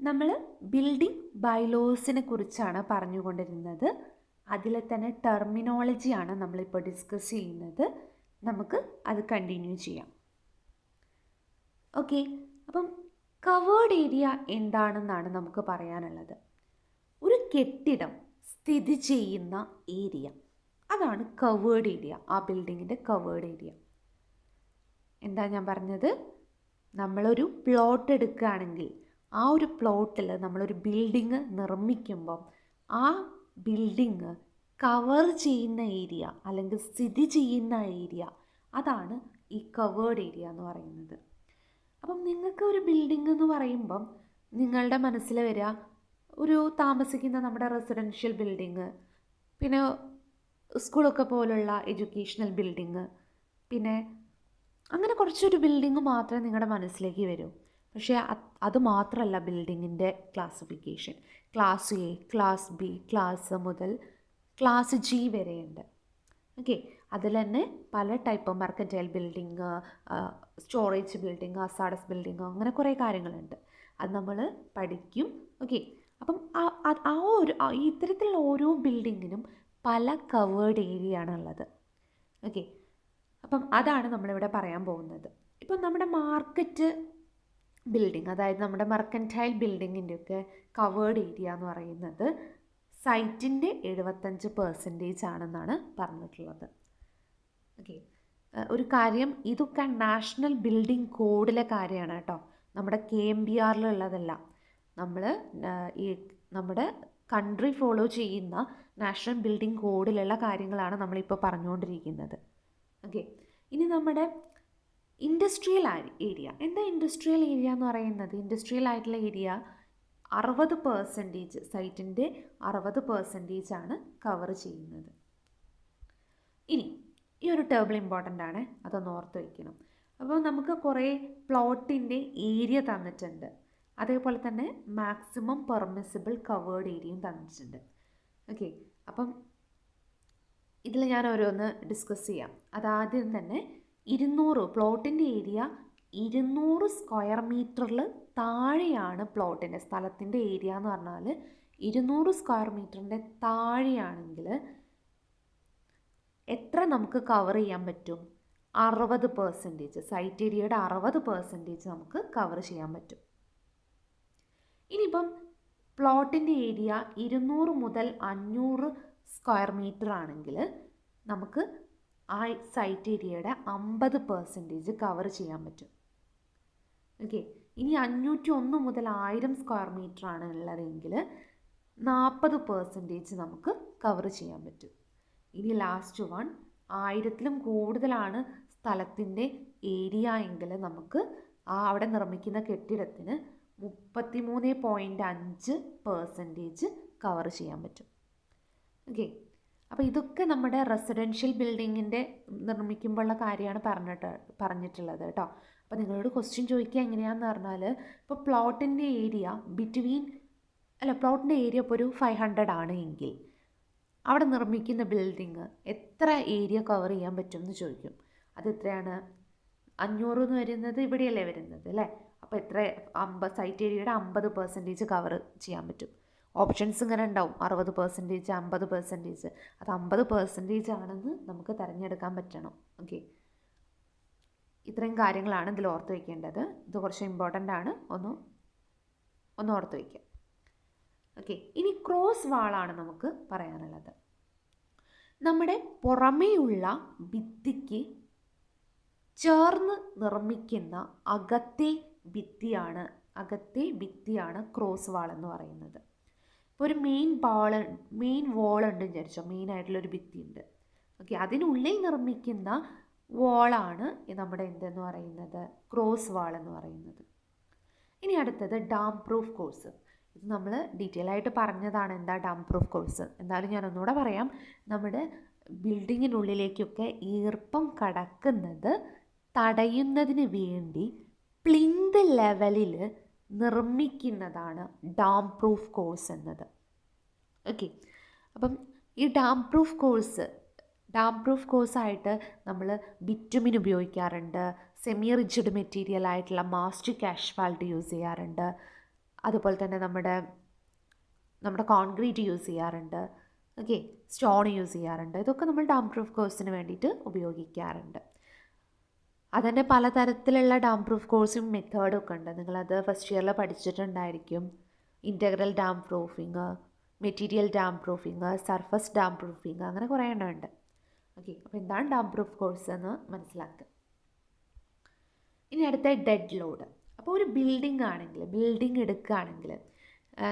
നമ്മൾ ബിൽഡിംഗ് ബൈലോസിനെ കുറിച്ചാണ് പറഞ്ഞുകൊണ്ടിരുന്നത്. അതിലെ തന്നെ ടെർമിനോളജിയാണ് നമ്മളിപ്പോൾ ഡിസ്കസ് ചെയ്യുന്നത്. നമുക്ക് അത് കണ്ടിന്യൂ ചെയ്യാം. ഓക്കെ, അപ്പം കവേർഡ് ഏരിയ എന്താണെന്നാണ് നമുക്ക് പറയാനുള്ളത്. ഒരു കെട്ടിടം സ്ഥിതി ചെയ്യുന്ന ഏരിയ, അതാണ് കവേർഡ് ഏരിയ. ആ ബിൽഡിങ്ങിൻ്റെ കവേർഡ് ഏരിയ എന്താ ഞാൻ പറഞ്ഞത്? നമ്മളൊരു പ്ലോട്ട് എടുക്കുകയാണെങ്കിൽ ആ ഒരു പ്ലോട്ടിൽ നമ്മളൊരു ബിൽഡിങ് നിർമ്മിക്കുമ്പം ആ ബിൽഡിങ് കവർ ചെയ്യുന്ന ഏരിയ അല്ലെങ്കിൽ സ്ഥിതി ചെയ്യുന്ന ഏരിയ, അതാണ് ഈ കവേർഡ് ഏരിയ എന്ന് പറയുന്നത്. അപ്പം നിങ്ങൾക്ക് ഒരു ബിൽഡിംഗ് എന്ന് പറയുമ്പം നിങ്ങളുടെ മനസ്സിൽ വരിക ഒരു താമസിക്കുന്ന നമ്മുടെ റെസിഡൻഷ്യൽ ബിൽഡിങ്, പിന്നെ സ്കൂളൊക്കെ പോലുള്ള എഡ്യൂക്കേഷണൽ ബിൽഡിങ്, പിന്നെ അങ്ങനെ കുറച്ചൊരു ബിൽഡിങ് മാത്രമേ നിങ്ങളുടെ മനസ്സിലേക്ക് വരൂ. പക്ഷേ അത് മാത്രമല്ല ബിൽഡിങ്ങിൻ്റെ classification. Class A, class B, class മുതൽ ക്ലാസ് ജി വരെയുണ്ട്. ഓക്കെ, അതിൽ തന്നെ പല type mercantile building, storage building, hazardous building, അങ്ങനെ കുറേ കാര്യങ്ങളുണ്ട്. അത് നമ്മൾ പഠിക്കും. ഓക്കെ, അപ്പം ഇത്തരത്തിലുള്ള ഓരോ ബിൽഡിങ്ങിനും പല കവേർഡ് ഏരിയ ആണുള്ളത്. ഓക്കെ, അപ്പം അതാണ് നമ്മളിവിടെ പറയാൻ പോകുന്നത്. ഇപ്പം നമ്മുടെ മാർക്കറ്റ് ബിൽഡിംഗ്, അതായത് നമ്മുടെ മെർക്കൻറ്റൈൽ ബിൽഡിങ്ങിൻ്റെയൊക്കെ കവേർഡ് ഏരിയ എന്ന് പറയുന്നത് സൈറ്റിൻ്റെ 75% ആണെന്നാണ് പറഞ്ഞിട്ടുള്ളത്. ഓക്കെ, ഒരു കാര്യം, ഇതൊക്കെ നാഷണൽ ബിൽഡിംഗ് കോഡിലെ കാര്യമാണ് കേട്ടോ, നമ്മുടെ KMBRലുള്ളതല്ല. നമ്മുടെ കൺട്രി ഫോളോ ചെയ്യുന്ന നാഷണൽ ബിൽഡിംഗ് കോഡിലുള്ള കാര്യങ്ങളാണ് നമ്മളിപ്പോൾ പറഞ്ഞുകൊണ്ടിരിക്കുന്നത്. ഓക്കെ, ഇനി നമ്മുടെ ഇൻഡസ്ട്രിയൽ ഏരിയ. എന്താ ഇൻഡസ്ട്രിയൽ ഏരിയ എന്ന് പറയുന്നത്? ഇൻഡസ്ട്രിയൽ ആയിട്ടുള്ള ഏരിയ 60%, സൈറ്റിൻ്റെ 60% ആണ് കവർ ചെയ്യുന്നത്. ഇനി ഈ ഒരു ടേബിൾ ഇമ്പോർട്ടൻ്റ് ആണ്, അതൊന്ന് ഓർത്ത് വയ്ക്കണം. അപ്പോൾ നമുക്ക് കുറേ പ്ലോട്ടിൻ്റെ ഏരിയ തന്നിട്ടുണ്ട്, അതേപോലെ തന്നെ മാക്സിമം പെർമിസിബിൾ കവേർഡ് ഏരിയയും തന്നിട്ടുണ്ട്. ഓക്കെ, അപ്പം ഇതിൽ ഞാൻ ഓരോന്ന് ഡിസ്കസ് ചെയ്യാം. അതാദ്യം തന്നെ 200 പ്ലോട്ടിൻ്റെ ഏരിയ 200 സ്ക്വയർ മീറ്ററിൽ താഴെയാണ് പ്ലോട്ടിൻ്റെ സ്ഥലത്തിൻ്റെ ഏരിയ എന്ന് പറഞ്ഞാൽ 200 സ്ക്വയർ മീറ്ററിൻ്റെ താഴെയാണെങ്കിൽ എത്ര നമുക്ക് കവർ ചെയ്യാൻ പറ്റും? 60%. സൈറ്റ് ഏരിയയുടെ 60% നമുക്ക് കവർ ചെയ്യാൻ പറ്റും. ഇനിയിപ്പം പ്ലോട്ടിൻ്റെ ഏരിയ 200 മുതൽ 500 സ്ക്വയർ മീറ്റർ ആണെങ്കിൽ നമുക്ക് ആ സൈറ്റ് ഏരിയയുടെ 50% കവർ ചെയ്യാൻ പറ്റും. ഓക്കെ, ഇനി 501 മുതൽ 1000 സ്ക്വയർ മീറ്റർ ആണ് ഉള്ളതെങ്കിൽ 40% നമുക്ക് കവർ ചെയ്യാൻ പറ്റും. ഇനി ലാസ്റ്റ് വൺ, 1000-ലും കൂടുതലാണ് സ്ഥലത്തിൻ്റെ ഏരിയ എങ്കിൽ നമുക്ക് അവിടെ നിർമ്മിക്കുന്ന കെട്ടിടത്തിന് 33.5% കവർ ചെയ്യാൻ പറ്റും. ഓക്കെ, അപ്പോൾ ഇതൊക്കെ നമ്മുടെ റെസിഡൻഷ്യൽ ബിൽഡിങ്ങിൻ്റെ നിർമ്മിക്കുമ്പോഴുള്ള കാര്യമാണ് പറഞ്ഞിട്ടുള്ളത് കേട്ടോ. അപ്പോൾ നിങ്ങളോട് ക്വസ്റ്റ്യൻ ചോദിക്കുക എങ്ങനെയാണെന്ന് പറഞ്ഞാൽ, ഇപ്പോൾ പ്ലോട്ടിൻ്റെ ഏരിയ പ്ലോട്ടിൻ്റെ ഏരിയ ഇപ്പോൾ ഒരു 500 ആണ് എങ്കിൽ അവിടെ നിർമ്മിക്കുന്ന ബിൽഡിങ് എത്ര ഏരിയ കവർ ചെയ്യാൻ പറ്റും എന്ന് ചോദിക്കും. അത് എത്രയാണ്? 500 എന്ന് വരുന്നത് ഇവിടെയല്ലേ വരുന്നത് അല്ലേ? അപ്പോൾ എത്ര? സൈറ്റ് ഏരിയയുടെ 50% കവർ ചെയ്യാൻ പറ്റും. ഓപ്ഷൻസ് ഇങ്ങനെ ഉണ്ടാവും, 60%, 50%. അത് 50% ആണെന്ന് നമുക്ക് തിരഞ്ഞെടുക്കാൻ പറ്റണം. ഓക്കെ, ഇത്രയും കാര്യങ്ങളാണ് ഇതിൽ ഓർത്ത് വയ്ക്കേണ്ടത്. ഇത് കുറച്ച് ഇമ്പോർട്ടൻ്റ് ആണ്, ഒന്ന് ഓർത്ത് വയ്ക്കാം. ഓക്കെ, ഇനി ക്രോസ് വാളാണ് നമുക്ക് പറയാനുള്ളത്. നമ്മുടെ പുറമേയുള്ള ഭിത്തിക്ക് ചേർന്ന് നിർമ്മിക്കുന്ന അകത്തെ ഭിത്തിയാണ് ക്രോസ് വാൾ എന്ന് പറയുന്നത്. ഇപ്പോൾ ഒരു മെയിൻ വാൾ ഉണ്ട് വിചാരിച്ചോ, മെയിനായിട്ടുള്ളൊരു ഭിത്തി ഉണ്ട്. ഓക്കെ, അതിനുള്ളിൽ നിർമ്മിക്കുന്ന വാളാണ് നമ്മുടെ എന്തെന്ന് പറയുന്നത്? ക്രോസ് വാൾ എന്ന് പറയുന്നത്. ഇനി അടുത്തത് ഡാം പ്രൂഫ് കോഴ്സ്. ഇത് നമ്മൾ ഡീറ്റെയിൽ ആയിട്ട് പറഞ്ഞതാണ് എന്താ ഡാം പ്രൂഫ് കോഴ്സ്. എന്നാലും ഞാൻ ഒന്നുകൂടെ പറയാം. നമ്മുടെ ബിൽഡിങ്ങിനുള്ളിലേക്കൊക്കെ ഈർപ്പം കടക്കുന്നത് തടയുന്നതിന് വേണ്ടി പ്ലിന്ത് ലെവലിൽ നിർമ്മിക്കുന്നതാണ് ഡാം പ്രൂഫ് കോഴ്സ് എന്നത്. ഓക്കെ, അപ്പം ഈ ഡാം പ്രൂഫ് കോഴ്സായിട്ട് നമ്മൾ ബിറ്റുമിൻ ഉപയോഗിക്കാറുണ്ട്, സെമി റിജിഡ് മെറ്റീരിയൽ ആയിട്ടുള്ള മാസ്റ്റിക് ആസ്ഫാൾട്ട് യൂസ് ചെയ്യാറുണ്ട്, അതുപോലെ തന്നെ നമ്മുടെ കോൺക്രീറ്റ് യൂസ് ചെയ്യാറുണ്ട്. ഓക്കെ, സ്റ്റോൺ യൂസ് ചെയ്യാറുണ്ട്. ഇതൊക്കെ നമ്മൾ ഡാം പ്രൂഫ് കോഴ്സിന് വേണ്ടിയിട്ട് ഉപയോഗിക്കാറുണ്ട്. അതുതന്നെ പലതരത്തിലുള്ള ഡാം പ്രൂഫ് കോഴ്സും മെത്തേഡും ഒക്കെ ഉണ്ട്. നിങ്ങളത് ഫസ്റ്റ് ഇയറിൽ പഠിച്ചിട്ടുണ്ടായിരിക്കും. Integral damp proofing, material damp proofing, surface damp proofing, അങ്ങനെ കുറേ എണ്ണം ഉണ്ട്. ഓക്കെ, അപ്പോൾ എന്താണ് ഡാം പ്രൂഫ് കോഴ്സ് എന്ന് മനസ്സിലാക്കുക. ഇനി അടുത്ത ഡെഡ് ലോഡ്. അപ്പോൾ ഒരു ബിൽഡിംഗ് എടുക്കുകയാണെങ്കിൽ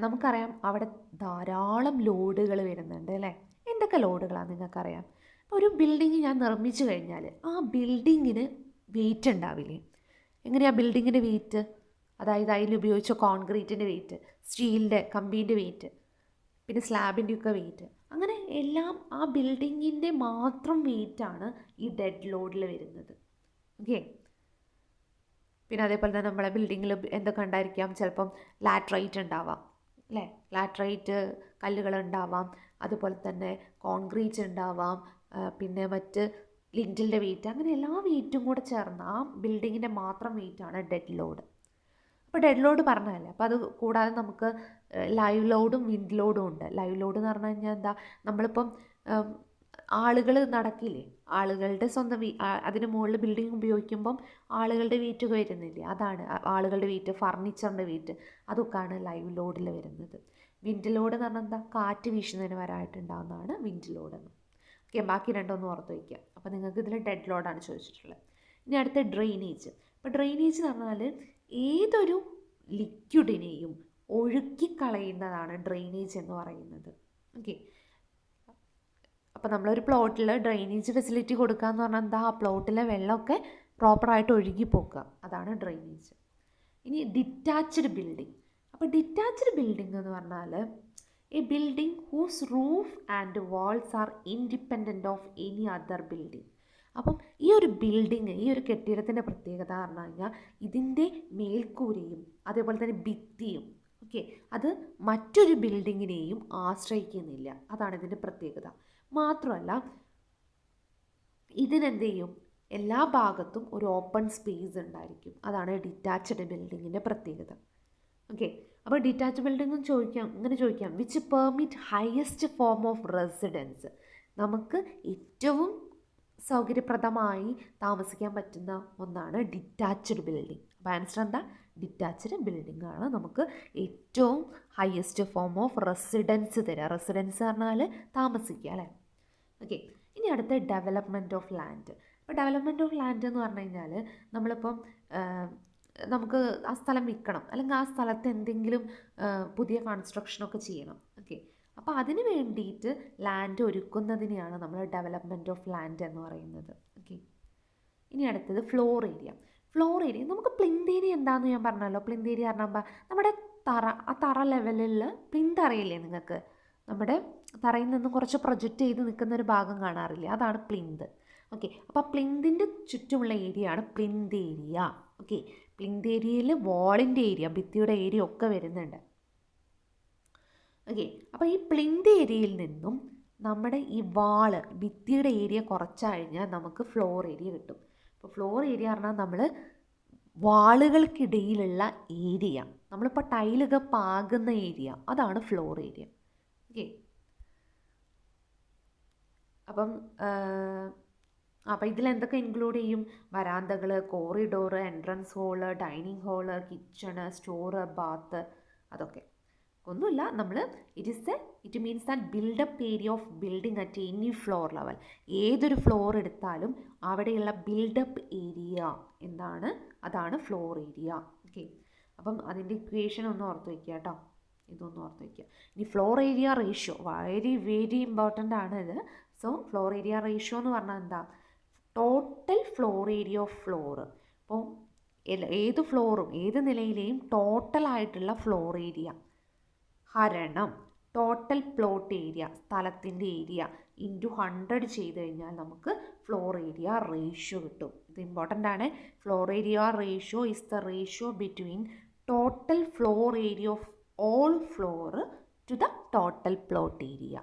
നമുക്കറിയാം അവിടെ ധാരാളം ലോഡുകൾ വരുന്നുണ്ട് അല്ലേ? എന്തൊക്കെ ലോഡുകളാണ് നിങ്ങൾക്കറിയാം? ഒരു ബിൽഡിംഗ് ഞാൻ നിർമ്മിച്ചു കഴിഞ്ഞാൽ ആ ബിൽഡിങ്ങിന് വെയിറ്റ് ഉണ്ടാവില്ലേ? എങ്ങനെയാണ് ബിൽഡിങ്ങിൻ്റെ വെയിറ്റ്? അതായത് അതിൽ ഉപയോഗിച്ച കോൺക്രീറ്റിൻ്റെ വെയിറ്റ്, സ്റ്റീലിൻ്റെ കമ്പീൻ്റെ വെയിറ്റ്, പിന്നെ സ്ലാബിൻ്റെയൊക്കെ വെയിറ്റ്, അങ്ങനെ എല്ലാം ആ ബിൽഡിങ്ങിൻ്റെ മാത്രം വെയിറ്റാണ് ഈ ഡെഡ് ലോഡിൽ വരുന്നത്. ഓക്കെ, പിന്നെ അതേപോലെ തന്നെ നമ്മളെ ബിൽഡിങ്ങിൽ എന്തൊക്കെ ഉണ്ടായിരിക്കാം? ചിലപ്പം ലാറ്ററൈറ്റ് ഉണ്ടാവാം അല്ലേ? ലാറ്ററൈറ്റ് കല്ലുകൾ ഉണ്ടാവാം. അതുപോലെ തന്നെ കോൺക്രീറ്റ് ഉണ്ടാവാം. പിന്നെ മറ്റ് ലിൻറ്റിലിൻ്റെ വെയിറ്റ്, അങ്ങനെ എല്ലാ വെയിറ്റും കൂടെ ചേർന്ന് ആ ബിൽഡിങ്ങിൻ്റെ മാത്രം വെയിറ്റാണ് ഡെഡ് ലോഡ്. അപ്പോൾ ഡെഡ് ലോഡ് പറഞ്ഞതല്ലേ. അപ്പോൾ അത് കൂടാതെ നമുക്ക് ലൈവ് ലോഡും വിൻഡ് ലോഡും ഉണ്ട്. ലൈവ് ലോഡ് എന്ന് പറഞ്ഞു കഴിഞ്ഞാൽ എന്താ? നമ്മളിപ്പം ആളുകൾ നടക്കില്ലേ, ആളുകളുടെ സ്വന്തം അതിന് മുകളിൽ ബിൽഡിംഗ് ഉപയോഗിക്കുമ്പം ആളുകളുടെ വെയിറ്റ് വരുന്നില്ലേ, അതാണ് ആളുകളുടെ വെയിറ്റ്, ഫർണിച്ചറിൻ്റെ വെയിറ്റ്, അതൊക്കെയാണ് ലൈവ് ലോഡിൽ വരുന്നത്. വിൻഡ് ലോഡ് എന്ന് പറഞ്ഞാൽ എന്താ? കാറ്റ് വീശുന്നതിന് വരായിട്ടുണ്ടാകുന്നതാണ് വിൻഡ് ലോഡ് എന്ന്. ഓക്കെ, ബാക്കി രണ്ടൊന്നും ഓർത്ത് വയ്ക്കുക. അപ്പോൾ നിങ്ങൾക്ക് ഇതിൽ ഡെഡ് ലോഡാണ് ചോദിച്ചിട്ടുള്ളത്. ഇനി അടുത്ത ഡ്രെയിനേജ്. അപ്പോൾ ഡ്രെയിനേജ് എന്ന് പറഞ്ഞാൽ ഏതൊരു ലിക്വിഡിനെയും ഒഴുക്കിക്കളയുന്നതാണ് ഡ്രെയിനേജ് എന്ന് പറയുന്നത്. ഓക്കെ, അപ്പോൾ നമ്മളൊരു പ്ലോട്ടിൽ ഡ്രെയിനേജ് ഫെസിലിറ്റി കൊടുക്കുക എന്ന് പറഞ്ഞാൽ എന്താ? ആ പ്ലോട്ടിലെ വെള്ളമൊക്കെ പ്രോപ്പറായിട്ട് ഒഴുകി പോക്കുക, അതാണ് ഡ്രെയിനേജ്. ഇനി ഡിറ്റാച്ച്ഡ് ബിൽഡിംഗ്. അപ്പോൾ ഡിറ്റാച്ച്ഡ് ബിൽഡിംഗ് എന്ന് പറഞ്ഞാൽ a building whose roof and walls are independent of any other building. അപ്പം ഈ ഒരു ബിൽഡിങ്, ഈ ഒരു കെട്ടിടത്തിൻ്റെ പ്രത്യേകത പറഞ്ഞു കഴിഞ്ഞാൽ ഇതിൻ്റെ മേൽക്കൂരയും അതേപോലെ തന്നെ ഭിത്തിയും ഓക്കെ അത് മറ്റൊരു ബിൽഡിങ്ങിനെയും ആശ്രയിക്കുന്നില്ല, അതാണ് ഇതിൻ്റെ പ്രത്യേകത. മാത്രമല്ല ഇതിനെന്ത് ചെയ്യും? എല്ലാ ഭാഗത്തും ഒരു ഓപ്പൺ സ്പേസ് ഉണ്ടായിരിക്കും, അതാണ് ഡിറ്റാച്ച്ഡ് ബിൽഡിങ്ങിൻ്റെ പ്രത്യേകത. ഓക്കെ, അപ്പോൾ ഡിറ്റാച്ച്ഡ് ബിൽഡിംഗ് ഇങ്ങനെ ചോദിക്കാം which permit highest form of residence. നമുക്ക് ഏറ്റവും സൗകര്യപ്രദമായി താമസിക്കാൻ പറ്റുന്ന ഒന്നാണ് ഡിറ്റാച്ച്ഡ് ബിൽഡിംഗ്. അപ്പോൾ ആൻസർ എന്താ? ഡിറ്റാച്ച്ഡ് ബിൽഡിംഗ് ആണ് നമുക്ക് ഏറ്റവും ഹയസ്റ്റ് ഫോം ഓഫ് റെസിഡൻസ് തരിക. റെസിഡൻസ് പറഞ്ഞാൽ താമസിക്കുക അല്ലേ? ഓക്കെ, ഇനി അടുത്ത ഡെവലപ്മെൻറ്റ് ഓഫ് ലാൻഡ്. അപ്പോൾ ഡെവലപ്മെൻറ്റ് ഓഫ് ലാൻഡ് എന്ന് പറഞ്ഞു കഴിഞ്ഞാൽ നമ്മളിപ്പം നമുക്ക് ആ സ്ഥലം വിൽക്കണം, അല്ലെങ്കിൽ ആ സ്ഥലത്ത് എന്തെങ്കിലും പുതിയ കൺസ്ട്രക്ഷനൊക്കെ ചെയ്യണം. ഓക്കെ, അപ്പോൾ അതിന് വേണ്ടിയിട്ട് ലാൻഡ് ഒരുക്കുന്നതിനെയാണ് നമ്മൾ ഡെവലപ്മെൻറ്റ് ഓഫ് ലാൻഡ് എന്ന് പറയുന്നത്. ഓക്കെ, ഇനി അടുത്തത് ഫ്ലോർ ഏരിയ. ഫ്ലോർ ഏരിയ നമുക്ക് പ്ലിന്ത് ഏരിയ എന്താണെന്ന് ഞാൻ പറഞ്ഞല്ലോ. പ്ലിന്ത് ഏരിയ പറഞ്ഞാൽ നമ്മുടെ ആ തറ ലെവലിൽ പ്ലിന്ത് അറിയില്ലേ നിങ്ങൾക്ക്? നമ്മുടെ തറയിൽ നിന്നും കുറച്ച് പ്രൊജക്റ്റ് ചെയ്ത് നിൽക്കുന്ന ഒരു ഭാഗം കാണാറില്ലേ, അതാണ് പ്ലിന്ത്. ഓക്കെ, അപ്പോൾ പ്ലിന്തിൻ്റെ ചുറ്റുമുള്ള ഏരിയ ആണ് പ്ലിന്ത് ഏരിയ. ഓക്കെ, പ്ലിന്ത് ഏരിയയിൽ വാളിൻ്റെ ഏരിയ, ഭിത്തിയുടെ ഏരിയ ഒക്കെ വരുന്നുണ്ട്. ഓക്കെ, അപ്പോൾ ഈ പ്ലിന്ത് ഏരിയയിൽ നിന്നും നമ്മുടെ ഈ വാള് ഭിത്തിയുടെ ഏരിയ കുറച്ച് കഴിഞ്ഞാൽ നമുക്ക് ഫ്ലോർ ഏരിയ കിട്ടും. അപ്പോൾ ഫ്ലോർ ഏരിയ പറഞ്ഞാൽ നമ്മൾ വാളുകൾക്കിടയിലുള്ള ഏരിയ, നമ്മളിപ്പോൾ ടൈലൊക്കെ പാകുന്ന ഏരിയ, അതാണ് ഫ്ലോർ ഏരിയ. ഓക്കെ, അപ്പം ഇതിലെന്തൊക്കെ ഇൻക്ലൂഡ് ചെയ്യും? വരാന്തകൾ, corridor, entrance hall, dining hall, kitchen, store, bath, അതൊക്കെ. ഒന്നുമില്ല, നമ്മൾ it means that built up area of building at any floor level. ഏതൊരു ഫ്ലോർ എടുത്താലും അവിടെയുള്ള ബിൽഡപ്പ് ഏരിയ എന്താണ്? അതാണ് ഫ്ലോർ ഏരിയ. ഓക്കെ, അപ്പം അതിൻ്റെ ഇക്വേഷൻ ഒന്ന് ഓർത്ത് വയ്ക്കുക കേട്ടോ, ഇതൊന്നും ഓർത്ത് വയ്ക്കുക. ഇനി floor area ratio very important ആണ് ഇത്. സോ ഫ്ലോർ ഏരിയ റേഷ്യോ എന്ന് പറഞ്ഞാൽ എന്താ? Total floor area of floor. അപ്പോൾ ഏത് ഫ്ലോറും ഏത് നിലയിലെയും ടോട്ടലായിട്ടുള്ള ഫ്ലോർ ഏരിയ ഹരണം ടോട്ടൽ പ്ലോട്ട് ഏരിയ, സ്ഥലത്തിൻ്റെ ഏരിയ ഇൻറ്റു 100 ചെയ്ത് കഴിഞ്ഞാൽ നമുക്ക് ഫ്ലോർ ഏരിയ റേഷ്യോ കിട്ടും. ഇത് ഇമ്പോർട്ടൻ്റ് ആണ്. Floor area ratio is the ratio between total floor area of all floor to the total plot area.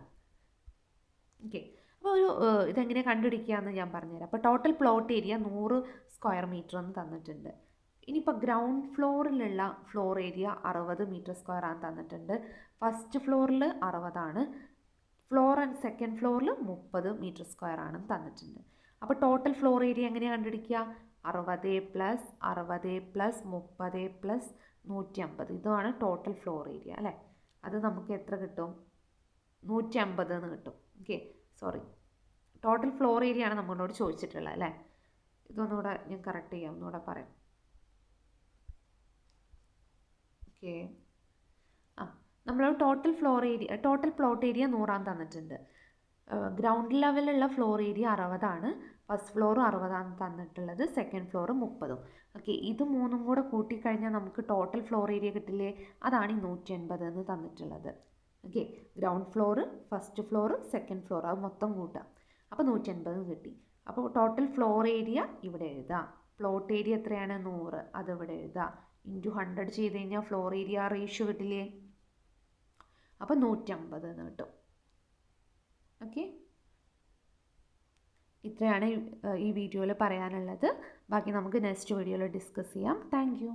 Okay, അപ്പോൾ ഇതെങ്ങനെ കണ്ടുപിടിക്കുക എന്ന് ഞാൻ പറഞ്ഞുതരാം. അപ്പോൾ total plot area 100 square metre എന്ന് തന്നിട്ടുണ്ട്. ഇനിയിപ്പോൾ ഗ്രൗണ്ട് ഫ്ലോറിലുള്ള ഫ്ലോർ ഏരിയ 60 മീറ്റർ സ്ക്വയർ ആണ് തന്നിട്ടുണ്ട്. ഫസ്റ്റ് ഫ്ലോറിൽ 60ആണ്, ഫ്ലോർ ആൻഡ് സെക്കൻഡ് ഫ്ലോറിൽ 30 മീറ്റർ സ്ക്വയർ ആണ് തന്നിട്ടുണ്ട്. അപ്പോൾ ടോട്ടൽ ഫ്ലോർ ഏരിയ എങ്ങനെയാണ് കണ്ടുപിടിക്കുക? 60 പ്ലസ് 60 പ്ലസ് 30 പ്ലസ് 150, ഇതാണ് ടോട്ടൽ ഫ്ലോർ ഏരിയ അല്ലേ. അത് നമുക്ക് എത്ര കിട്ടും? 150 എന്ന് കിട്ടും. Okay, sorry, total floor area ആണ് നമ്മളോട് ചോദിച്ചിട്ടുള്ളത് അല്ലേ. ഇതൊന്നുകൂടെ ഞാൻ കറക്റ്റ് ചെയ്യാം, ഒന്നുകൂടെ പറയാം. ഓക്കെ, നമ്മൾ total floor area, total plot area 100 തന്നിട്ടുണ്ട്. ഗ്രൗണ്ട് ലെവലുള്ള ഫ്ലോർ ഏരിയ 60ആണ്, ഫസ്റ്റ് ഫ്ലോർ 60 തന്നിട്ടുള്ളത്, സെക്കൻഡ് ഫ്ലോർ 30. ഓക്കെ, ഇത് മൂന്നും കൂടെ കൂട്ടിക്കഴിഞ്ഞാൽ നമുക്ക് ടോട്ടൽ ഫ്ലോർ ഏരിയ കിട്ടില്ലേ? അതാണ് ഈ 180 എന്ന് തന്നിട്ടുള്ളത്. Okay, ground floor, first floor, second floor, അത് മൊത്തം കൂട്ടാം. അപ്പോൾ 180 കിട്ടി. അപ്പോൾ ടോട്ടൽ ഫ്ലോർ ഏരിയ ഇവിടെ എഴുതാം. പ്ലോട്ട് ഏരിയ എത്രയാണ്? 100, അതിവിടെ എഴുതാം. ഇൻറ്റു 100 ചെയ്ത് കഴിഞ്ഞാൽ ഫ്ലോർ ഏരിയ റേഷ്യോ കിട്ടില്ലേ? അപ്പോൾ 150 എന്ന് കിട്ടും. ഓക്കെ, ഇത്രയാണ് ഈ വീഡിയോയിൽ പറയാനുള്ളത്. ബാക്കി നമുക്ക് നെക്സ്റ്റ് വീഡിയോയിൽ ഡിസ്കസ് ചെയ്യാം. Thank you.